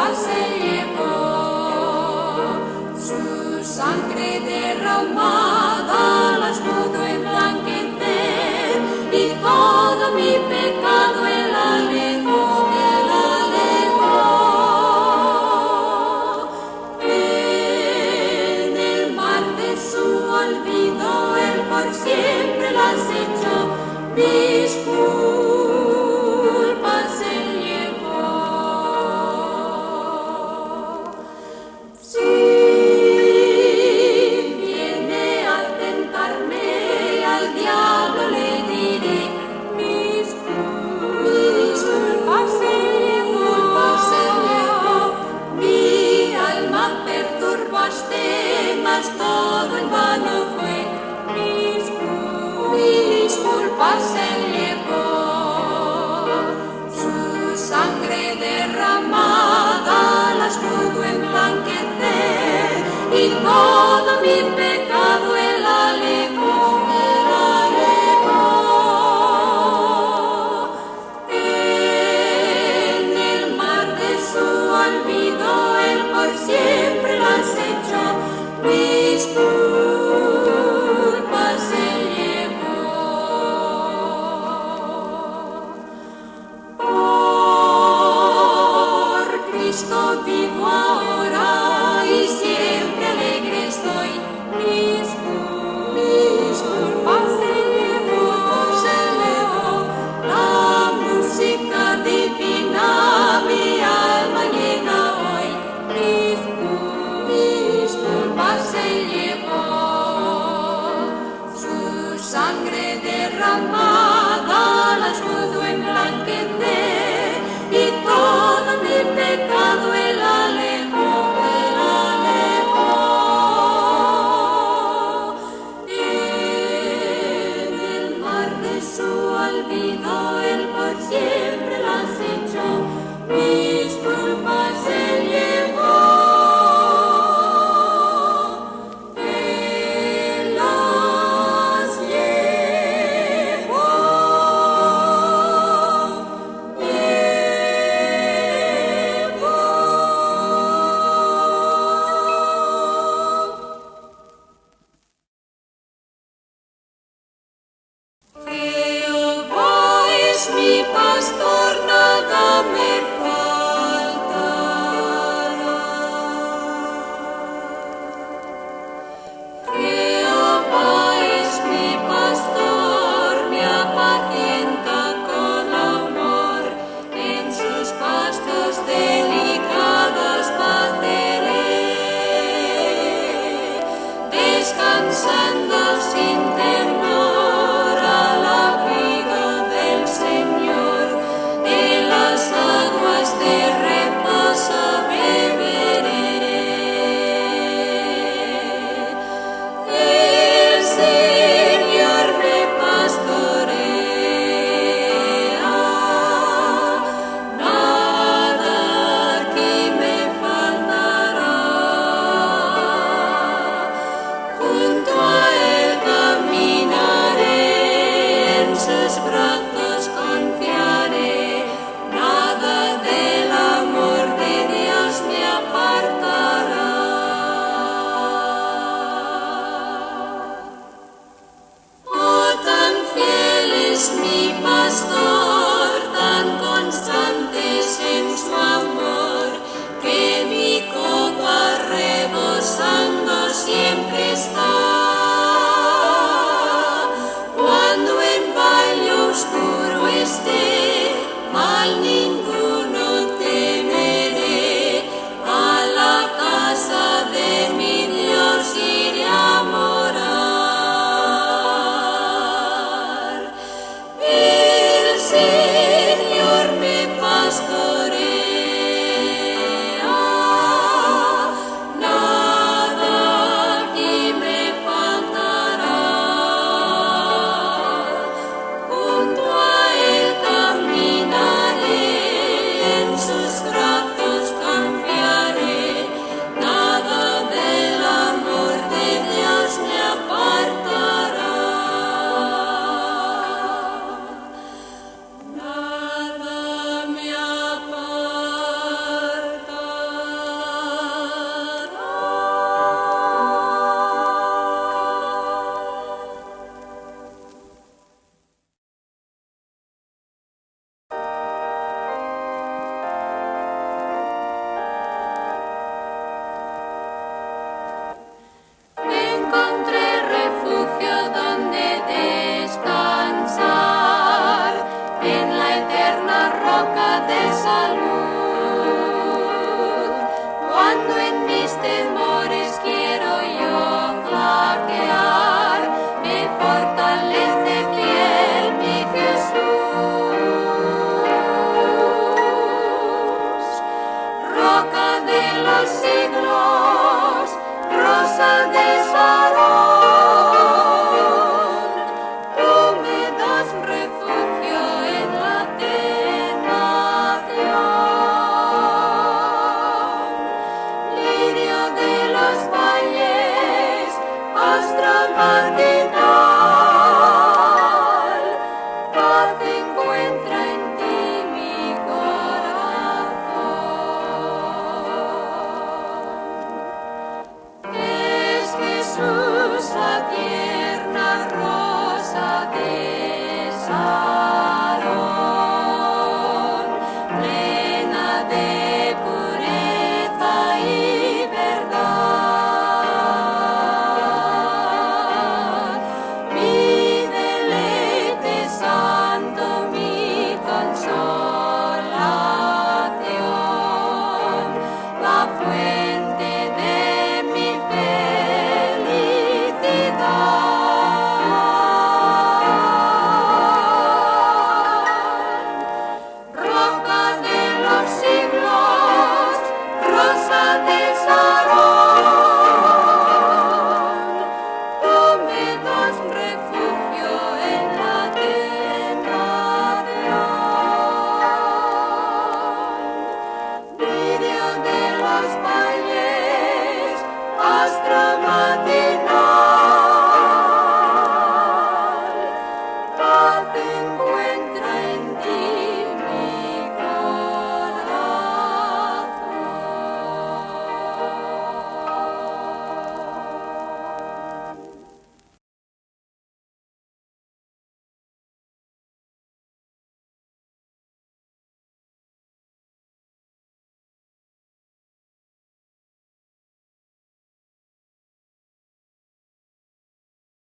culpas se llevó, su sangre derramada las pudo emblanquecer, y todo mi pecado él alejó, él alejó. En el mar de su olvido él por siempre las echó, mis culpas él llevó. Si viene a tentarme, al diablo le diré, mis culpas él llevó. Mi alma perturbaste, mas todo en vano fue, mis culpas él llevó, su sangre derramada las pudo emblanquecer, y todo mi pecado él alejó, él alejó. En el mar de su olvido él por siempre las echó, mis culpas él llevó. Por Cristo vivo ahora y siempre alegre estoy, mis culpas él llevó, la música divina mi alma llena hoy, mis culpas él llevó, su sangre derramada las pudo emblanquecer, y todo mi pecado él alejó. mis temores quiero yo flaquear, me fortalece fiel mi Jesús. Roca de los siglos, rosa de